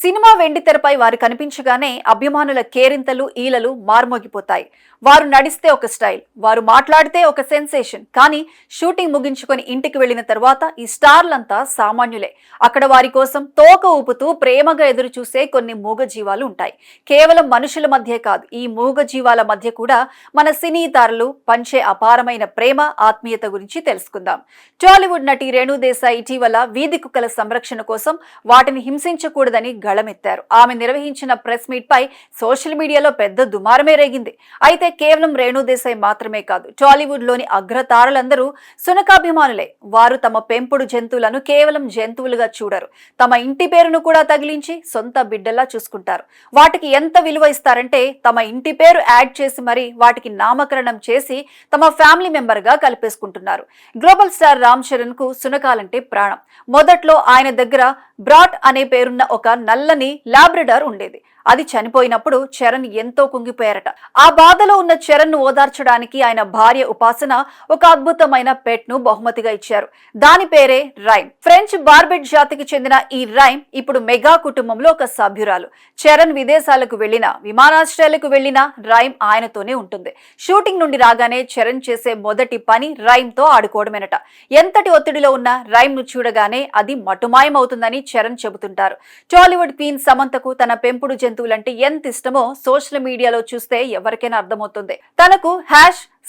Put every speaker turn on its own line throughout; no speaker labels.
Cinema వెండితెరపై వారు కనిపించగానే అభిమానుల కేరింతలు ఈలలు మార్మోగిపోతాయి. వారు నడిస్తే ఒక స్టైల్, వారు మాట్లాడితే ఒక సెన్సేషన్. కానీ షూటింగ్ ముగించుకొని ఇంటికి వెళ్లిన తర్వాత ఈ స్టార్లంతా సామాన్యులే. అక్కడ వారి కోసం తోక ఊపుతూ ప్రేమగా ఎదురు చూసే కొన్ని మూగజీవాలు ఉంటాయి. కేవలం మనుషుల మధ్య కాదు, ఈ మూగజీవాల మధ్య కూడా మన సినీ తారలు పంచే అపారమైన ప్రేమ, ఆత్మీయత గురించి తెలుసుకుందాం. టాలీవుడ్ నటి రేణు దేశాయ్ ఇటీవల వీధి కుక్కల సంరక్షణ కోసం వాటిని హింసించకూడదని గళమెత్తారు. ఆమె నిర్వహించిన ప్రెస్ మీట్ పై సోషల్ మీడియాలో పెద్ద దుమారమే రేగింది. అయితే కేవలం రేణు దేశాయ్ మాత్రమే కాదు, టాలీవుడ్ లోని అగ్రతారలందరూ సునకాభిమానులే. వారు తమ పెంపుడు జంతువులను కేవలం జంతువులుగా చూడరు, తమ ఇంటి పేరును కూడా తగిలించి సొంత బిడ్డలా చూసుకుంటారు. వాటికి ఎంత విలువ ఇస్తారంటే తమ ఇంటి పేరు యాడ్ చేసి మరి వాటికి నామకరణం చేసి తమ ఫ్యామిలీ మెంబర్ గా కలిపేసుకుంటున్నారు. గ్లోబల్ స్టార్ రామ్ చరణ్ కు సునకాలంటే ప్రాణం. మొదట్లో ఆయన దగ్గర బ్రాట్ అనే పేరున్న ఒక నల్లని లాబ్రడార్ ఉండేది. అది చనిపోయినప్పుడు చరణ్ ఎంతో కుంగిపోయారట. ఆ బాధలో ఉన్న చరణ్ ను ఓదార్చడానికి ఆయన భార్య ఉపాసన ఒక అద్భుతమైన పెట్ ను బహుమతిగా ఇచ్చారు. దాని పేరే రైమ్. ఫ్రెంచ్ బార్బెట్ జాతికి చెందిన ఈ రైమ్ ఇప్పుడు మెగా కుటుంబంలో ఒక సభ్యురాలు. చరణ్ విదేశాలకు వెళ్లినా, విమానాశ్రయాలకు వెళ్లినా రైమ్ ఆయనతోనే ఉంటుంది. షూటింగ్ నుండి రాగానే చరణ్ చేసే మొదటి పని రైమ్ తో ఆడుకోవడమేనట. ఎంతటి ఒత్తిడిలో ఉన్న రైమ్ ను చూడగానే అది మటుమాయమవుతుందని చరణ్ చెబుతుంటారు. టాలీవుడ్ క్వీన్ సమంతకు తన పెంపుడు జంతువులంటే ఎంత ఇష్టమో సోషల్ మీడియాలో చూస్తే ఎవరికైనా అర్థమవుతుంది. తనకు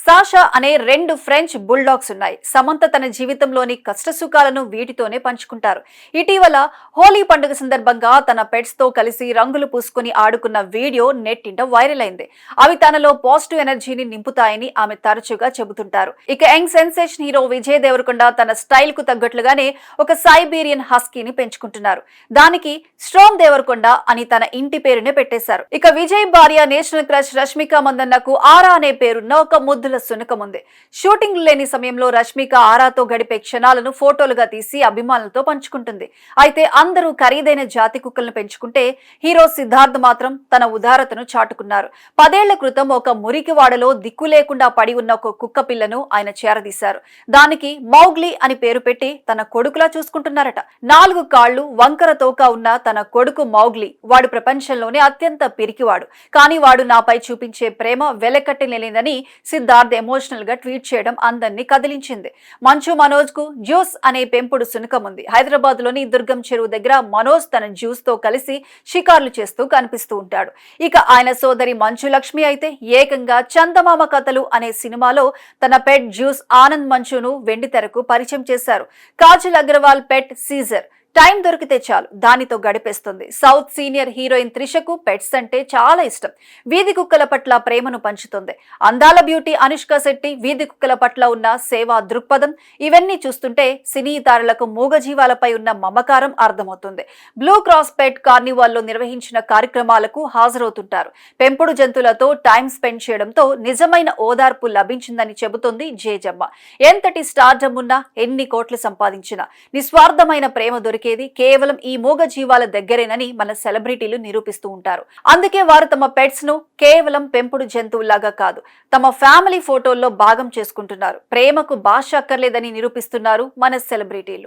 సాషా అనే 2 ఫ్రెంచ్ బుల్డాగ్స్ ఉన్నాయి. సమంత తన జీవితంలోని కష్టసుఖాలను వీటితోనే పంచుకుంటారు. ఇటీవల హోలీ పండుగ సందర్భంగా తన పెట్స్ తో కలిసి రంగులు పూసుకుని ఆడుకున్న వీడియో నెట్టింట వైరల్ అయింది. అవి తనలో పాజిటివ్ ఎనర్జీని నింపుతాయని ఆమె తరచుగా చెబుతుంటారు. ఇక young sensation hero Vijay Deverakonda తన స్టైల్ కు తగ్గట్లుగానే ఒక సైబీరియన్ హస్కీని పెంచుకుంటున్నారు. దానికి స్ట్రోమ్ దేవరకొండ అని తన ఇంటి పేరునే పెట్టేశారు. ఇక విజయ్ భార్య నేషనల్ క్రష్ రష్మిక మందన్నకు ఆరా అనే పేరున్న ఒక ముద్దుల సునకం ఉంది. షూటింగ్ లేని సమయంలో రష్మిక ఆరాతో గడిపే క్షణాలను ఫోటోలుగా తీసి అభిమానులతో పంచుకుంటుంది. అయితే అందరూ ఖరీదైన జాతి కుక్కలను పెంచుకుంటే హీరో సిద్ధార్థ్ మాత్రం తన ఉదారతను చాటుకున్నారు. 10 ఏళ్ల క్రితం ఒక మురికివాడలో దిక్కు లేకుండా పడి ఉన్న ఒక కుక్క పిల్లను ఆయన చేరదీశారు. దానికి మౌగ్లీ అని పేరు పెట్టి తన కొడుకులా చూసుకుంటున్నారట. 4 కాళ్లు, వంకర తోక ఉన్న తన కొడుకు మౌగ్లీ. వాడు ప్రపంచంలోనే అత్యంత పిరికివాడు. కానీ వాడు నాపై చూపించే ప్రేమ వెలకట్టలేనిదని సిద్ధార్థ్ ఎమోషనల్ గా ట్వీట్ చేయడం అందరినీ కదిలించింది. మంచు మనోజ్ కు జ్యూస్ అనే పెంపుడు సునకం ఉంది. హైదరాబాద్ లోని దుర్గం చెరువు దగ్గర మనోజ్ తన జ్యూస్ తో కలిసి షికార్లు చేస్తూ కనిపిస్తూ ఉంటాడు. ఇక ఆయన సోదరి మంచు లక్ష్మి అయితే ఏకంగా చందమామ కథలు అనే సినిమాలో తన పెట్ జ్యూస్ ఆనంద్ మంచును వెండితెరకు పరిచయం చేశారు. కాజల్ అగర్వాల్ పెట్ సీజర్ టైం దొరికితే చాలు దానితో గడిపేస్తుంది. సౌత్ సీనియర్ హీరోయిన్ త్రిషకు పెట్స్ అంటే చాలా ఇష్టం. వీధి కుక్కల పట్ల ప్రేమను పంచుతుంది. అందాల బ్యూటీ అనుష్క శెట్టి వీధి కుక్కల పట్ల ఉన్న సేవా దృక్పథం, ఇవన్నీ చూస్తుంటే సినీ తారలకు మూగజీవాలపై ఉన్న మమకారం అర్థమవుతుంది. బ్లూ క్రాస్ పెట్ కార్నివాల్లో నిర్వహించిన కార్యక్రమాలకు హాజరవుతుంటారు. పెంపుడు జంతువులతో టైం స్పెండ్ చేయడంతో నిజమైన ఓదార్పు లభించిందని చెబుతుంది జేజమ్మ. ఎంతటి స్టార్డమ్ ఉన్నా, ఎన్ని కోట్లు సంపాదించినా నిస్వార్థమైన ప్రేమ దొరికేది కేవలం ఈ మూగ జీవాల దగ్గరేనని మన సెలబ్రిటీలు నిరూపిస్తూ ఉంటారు. అందుకే వారు తమ పెట్స్ ను కేవలం పెంపుడు జంతువులాగా కాదు, తమ ఫ్యామిలీ ఫోటోల్లో భాగం చేసుకుంటున్నారు. ప్రేమకు భాష అక్కర్లేదని నిరూపిస్తున్నారు మన సెలబ్రిటీలు.